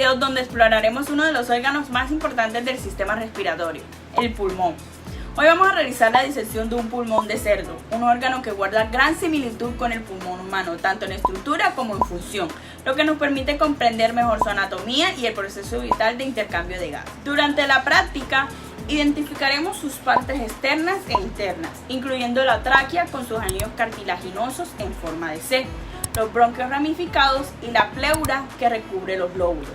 video donde exploraremos uno de los órganos más importantes del sistema respiratorio, el pulmón. Hoy vamos a realizar la disección de un pulmón de cerdo, un órgano que guarda gran similitud con el pulmón humano, tanto en estructura como en función, lo que nos permite comprender mejor su anatomía y el proceso vital de intercambio de gases. Durante la práctica, identificaremos sus partes externas e internas, incluyendo la tráquea con sus anillos cartilaginosos en forma de C, los bronquios ramificados y la pleura que recubre los lóbulos.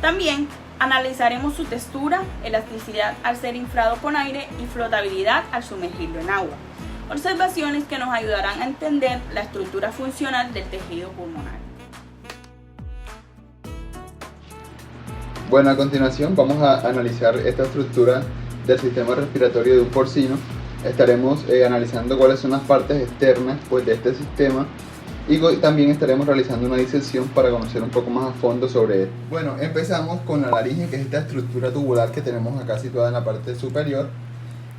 También analizaremos su textura, elasticidad al ser inflado con aire y flotabilidad al sumergirlo en agua. Observaciones que nos ayudarán a entender la estructura funcional del tejido pulmonar. Bueno, a continuación vamos a analizar esta estructura del sistema respiratorio de un porcino. Estaremos analizando cuáles son las partes externas de este sistema y también estaremos realizando una disección para conocer un poco más a fondo sobre él. Bueno, empezamos con la laringe, que es esta estructura tubular que tenemos acá situada en la parte superior,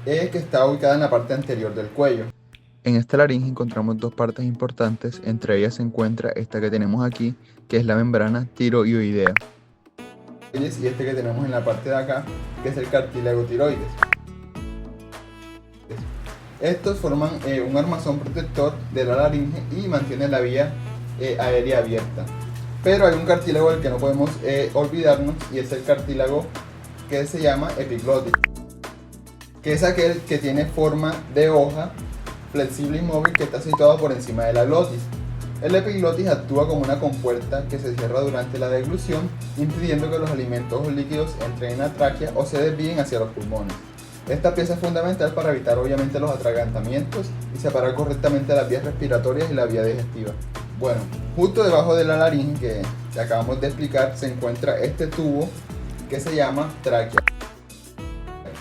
que está ubicada en la parte anterior del cuello. En esta laringe encontramos dos partes importantes, entre ellas se encuentra esta que tenemos aquí, que es la membrana tiroidea, y este que tenemos en la parte de acá, que es el cartílago tiroides. Estos forman un armazón protector de la laringe y mantienen la vía aérea abierta. Pero hay un cartílago del que no podemos olvidarnos, y es el cartílago que se llama epiglotis, que es aquel que tiene forma de hoja, flexible y móvil, que está situado por encima de la glotis. El epiglotis actúa como una compuerta que se cierra durante la deglución, impidiendo que los alimentos o líquidos entren en la tráquea o se desvíen hacia los pulmones. Esta pieza es fundamental para evitar obviamente los atragantamientos y separar correctamente las vías respiratorias y la vía digestiva. Bueno, justo debajo de la laringe que acabamos de explicar se encuentra este tubo que se llama tráquea.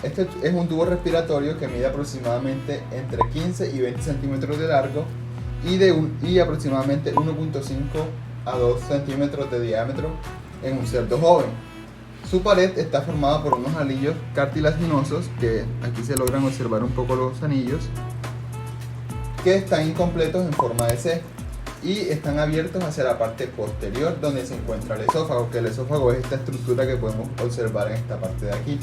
Este es un tubo respiratorio que mide aproximadamente entre 15 y 20 centímetros de largo y aproximadamente 1.5 a 2 centímetros de diámetro en un cerdo joven. Su pared está formada por unos anillos cartilaginosos, que aquí se logran observar un poco los anillos, que están incompletos en forma de C y están abiertos hacia la parte posterior donde se encuentra el esófago, que el esófago es esta estructura que podemos observar en esta parte de aquí.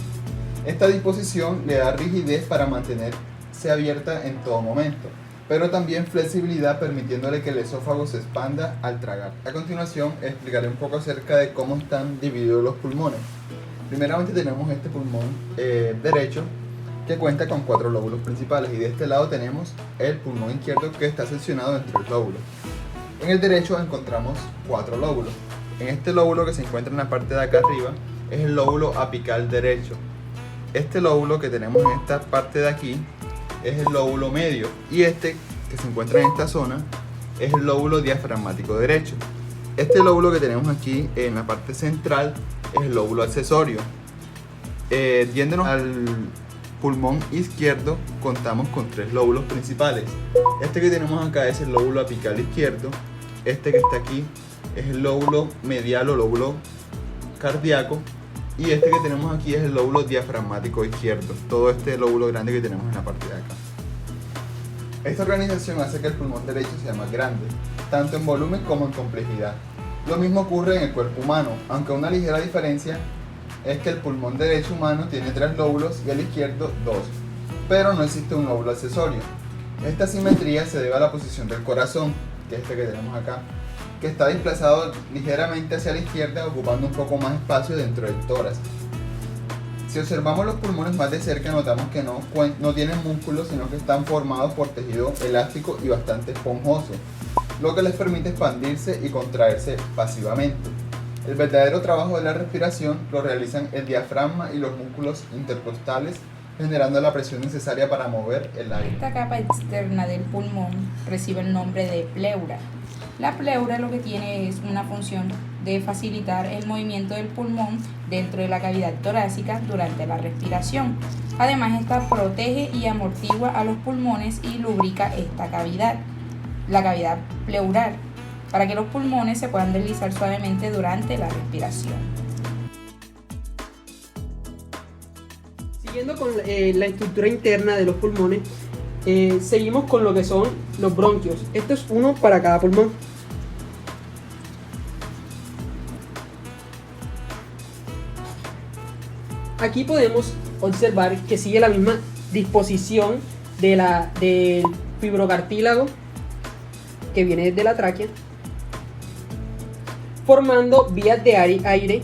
Esta disposición le da rigidez para mantenerse abierta en todo momento, pero también flexibilidad, permitiéndole que el esófago se expanda al tragar. A continuación explicaré un poco acerca de cómo están divididos los pulmones. Primeramente tenemos este pulmón derecho, que cuenta con 4 lóbulos principales, y de este lado tenemos el pulmón izquierdo, que está seccionado en 3 lóbulos. En el derecho encontramos 4 lóbulos. En este lóbulo que se encuentra en la parte de acá arriba es el lóbulo apical derecho. Este lóbulo que tenemos en esta parte de aquí es el lóbulo medio, y este que se encuentra en esta zona es el lóbulo diafragmático derecho. Este lóbulo que tenemos aquí en la parte central es el lóbulo accesorio. Yéndonos al pulmón izquierdo, contamos con 3 lóbulos principales. Este que tenemos acá es el lóbulo apical izquierdo. Este que está aquí es el lóbulo medial o lóbulo cardíaco, y este que tenemos aquí es el lóbulo diafragmático izquierdo, todo este lóbulo grande que tenemos en la parte de acá. Esta organización hace que el pulmón derecho sea más grande, tanto en volumen como en complejidad. Lo mismo ocurre en el cuerpo humano, aunque una ligera diferencia es que el pulmón derecho humano tiene 3 lóbulos y el izquierdo 2, pero no existe un lóbulo accesorio. Esta simetría se debe a la posición del corazón, que es este que tenemos acá, que está desplazado ligeramente hacia la izquierda, ocupando un poco más espacio dentro del tórax. Si observamos los pulmones más de cerca, notamos que no tienen músculos, sino que están formados por tejido elástico y bastante esponjoso, lo que les permite expandirse y contraerse pasivamente. El verdadero trabajo de la respiración lo realizan el diafragma y los músculos intercostales, generando la presión necesaria para mover el aire. Esta capa externa del pulmón recibe el nombre de pleura. La pleura lo que tiene es una función de facilitar el movimiento del pulmón dentro de la cavidad torácica durante la respiración. Además, esta protege y amortigua a los pulmones y lubrica esta cavidad, la cavidad pleural, para que los pulmones se puedan deslizar suavemente durante la respiración. Siguiendo con la estructura interna de los pulmones, seguimos con lo que son los bronquios. Esto es uno para cada pulmón. Aquí podemos observar que sigue la misma disposición del fibrocartílago que viene desde la tráquea, formando vías de aire,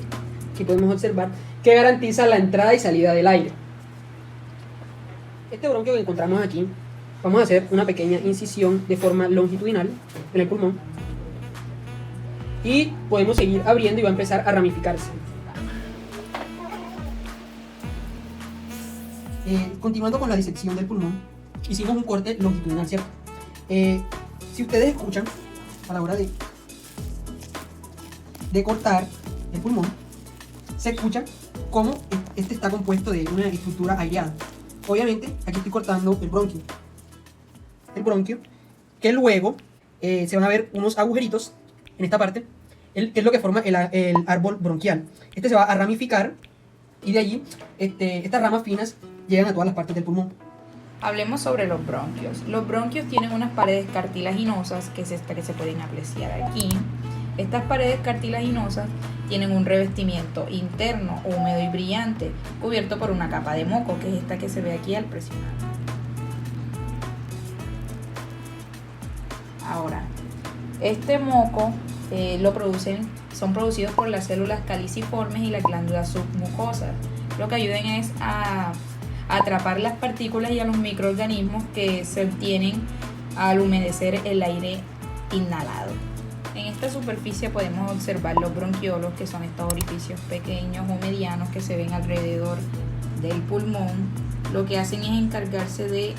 que podemos observar, que garantizan la entrada y salida del aire. Este bronquio que encontramos aquí, vamos a hacer una pequeña incisión de forma longitudinal en el pulmón y podemos seguir abriendo y va a empezar a ramificarse. Continuando con la disección del pulmón, hicimos un corte longitudinal, ¿cierto? Si ustedes escuchan a la hora de cortar el pulmón, se escucha cómo este está compuesto de una estructura aireada. Obviamente, aquí estoy cortando el bronquio. El bronquio, que luego se van a ver unos agujeritos en esta parte, que es lo que forma el árbol bronquial. Este se va a ramificar y de allí estas ramas finas llegan a todas las partes del pulmón. Hablemos sobre los bronquios. Los bronquios tienen unas paredes cartilaginosas, que es esta que se pueden apreciar aquí. Estas paredes cartilaginosas tienen un revestimiento interno, húmedo y brillante, cubierto por una capa de moco, que es esta que se ve aquí al presionar. Ahora, este moco son producidos por las células caliciformes y las glándulas submucosas. Lo que ayudan es a atrapar las partículas y a los microorganismos que se obtienen al humedecer el aire inhalado. En esta superficie podemos observar los bronquiolos, que son estos orificios pequeños o medianos que se ven alrededor del pulmón. Lo que hacen es encargarse de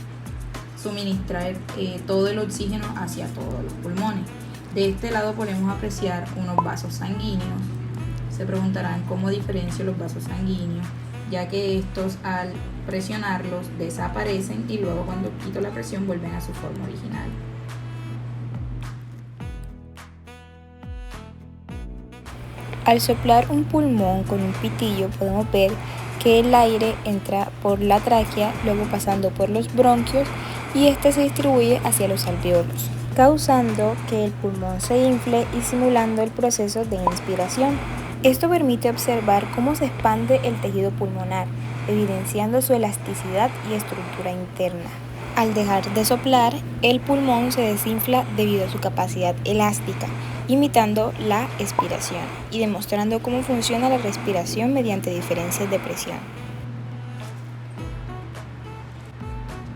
suministrar todo el oxígeno hacia todos los pulmones. De este lado podemos apreciar unos vasos sanguíneos. Se preguntarán cómo diferencio los vasos sanguíneos, ya que estos al presionarlos desaparecen y luego cuando quito la presión vuelven a su forma original. Al soplar un pulmón con un pitillo podemos ver que el aire entra por la tráquea, luego pasando por los bronquios y este se distribuye hacia los alvéolos, causando que el pulmón se infle y simulando el proceso de inspiración. Esto permite observar cómo se expande el tejido pulmonar, evidenciando su elasticidad y estructura interna. Al dejar de soplar, el pulmón se desinfla debido a su capacidad elástica, imitando la expiración y demostrando cómo funciona la respiración mediante diferencias de presión.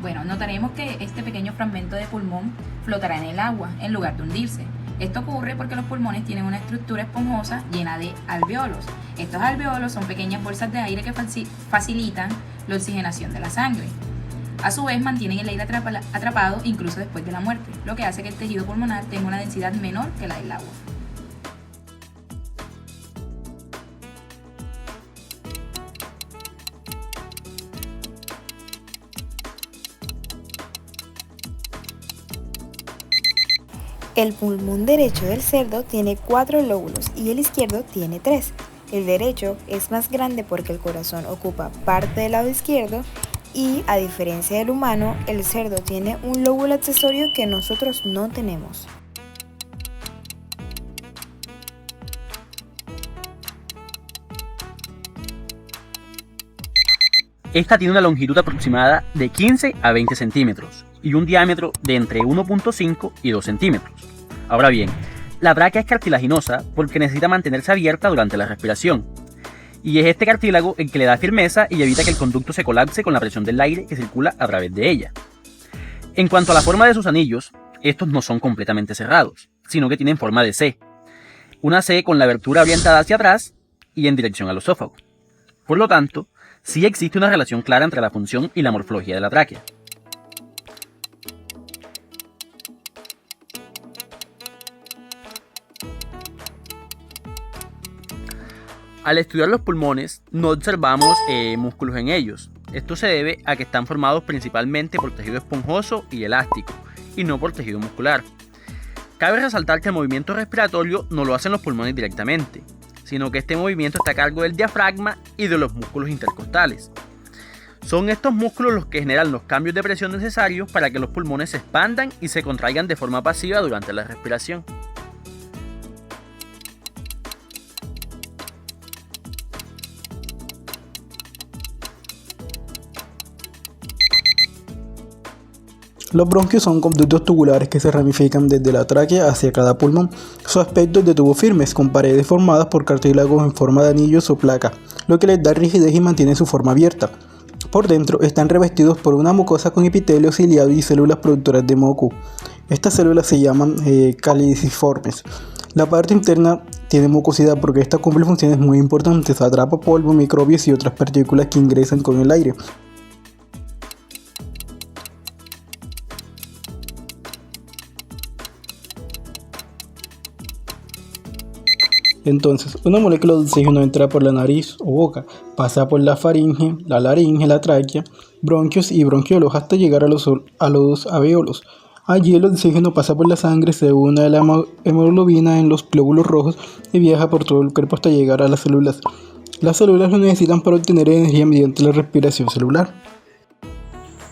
Bueno, notaremos que este pequeño fragmento de pulmón flotará en el agua en lugar de hundirse. Esto ocurre porque los pulmones tienen una estructura esponjosa llena de alvéolos. Estos alvéolos son pequeñas bolsas de aire que facilitan la oxigenación de la sangre. A su vez, mantienen el aire atrapado incluso después de la muerte, lo que hace que el tejido pulmonar tenga una densidad menor que la del agua. El pulmón derecho del cerdo tiene 4 lóbulos y el izquierdo tiene 3. El derecho es más grande porque el corazón ocupa parte del lado izquierdo y, a diferencia del humano, el cerdo tiene un lóbulo accesorio que nosotros no tenemos. Esta tiene una longitud aproximada de 15 a 20 centímetros y un diámetro de entre 1.5 y 2 centímetros. Ahora bien, la tráquea es cartilaginosa porque necesita mantenerse abierta durante la respiración. Y es este cartílago el que le da firmeza y evita que el conducto se colapse con la presión del aire que circula a través de ella. En cuanto a la forma de sus anillos, estos no son completamente cerrados, sino que tienen forma de C. Una C con la abertura orientada hacia atrás y en dirección al esófago. Por lo tanto, sí existe una relación clara entre la función y la morfología de la tráquea. Al estudiar los pulmones, no observamos músculos en ellos. Esto se debe a que están formados principalmente por tejido esponjoso y elástico, y no por tejido muscular. Cabe resaltar que el movimiento respiratorio no lo hacen los pulmones directamente, sino que este movimiento está a cargo del diafragma y de los músculos intercostales. Son estos músculos los que generan los cambios de presión necesarios para que los pulmones se expandan y se contraigan de forma pasiva durante la respiración. Los bronquios son conductos tubulares que se ramifican desde la tráquea hacia cada pulmón. Su aspecto es de tubos firmes, con paredes formadas por cartílagos en forma de anillos o placa, lo que les da rigidez y mantiene su forma abierta. Por dentro están revestidos por una mucosa con epitelio ciliado y células productoras de moco. Estas células se llaman caliciformes. La parte interna tiene mucosidad porque esta cumple funciones muy importantes, atrapa polvo, microbios y otras partículas que ingresan con el aire. Entonces, una molécula de oxígeno entra por la nariz o boca, pasa por la faringe, la laringe, la tráquea, bronquios y bronquiolos hasta llegar a los alveolos. Allí el oxígeno pasa por la sangre, se une a la hemoglobina en los glóbulos rojos y viaja por todo el cuerpo hasta llegar a las células. Las células lo necesitan para obtener energía mediante la respiración celular.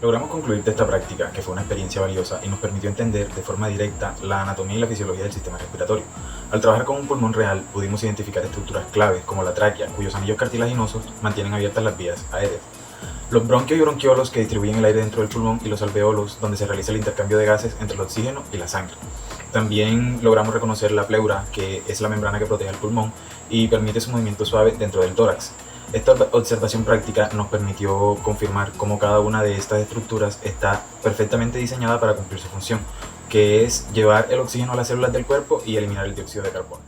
Logramos concluir de esta práctica, que fue una experiencia valiosa y nos permitió entender de forma directa la anatomía y la fisiología del sistema respiratorio. Al trabajar con un pulmón real, pudimos identificar estructuras claves como la tráquea, cuyos anillos cartilaginosos mantienen abiertas las vías aéreas, los bronquios y bronquiolos que distribuyen el aire dentro del pulmón y los alveolos, donde se realiza el intercambio de gases entre el oxígeno y la sangre. También logramos reconocer la pleura, que es la membrana que protege el pulmón y permite su movimiento suave dentro del tórax. Esta observación práctica nos permitió confirmar cómo cada una de estas estructuras está perfectamente diseñada para cumplir su función, que es llevar el oxígeno a las células del cuerpo y eliminar el dióxido de carbono.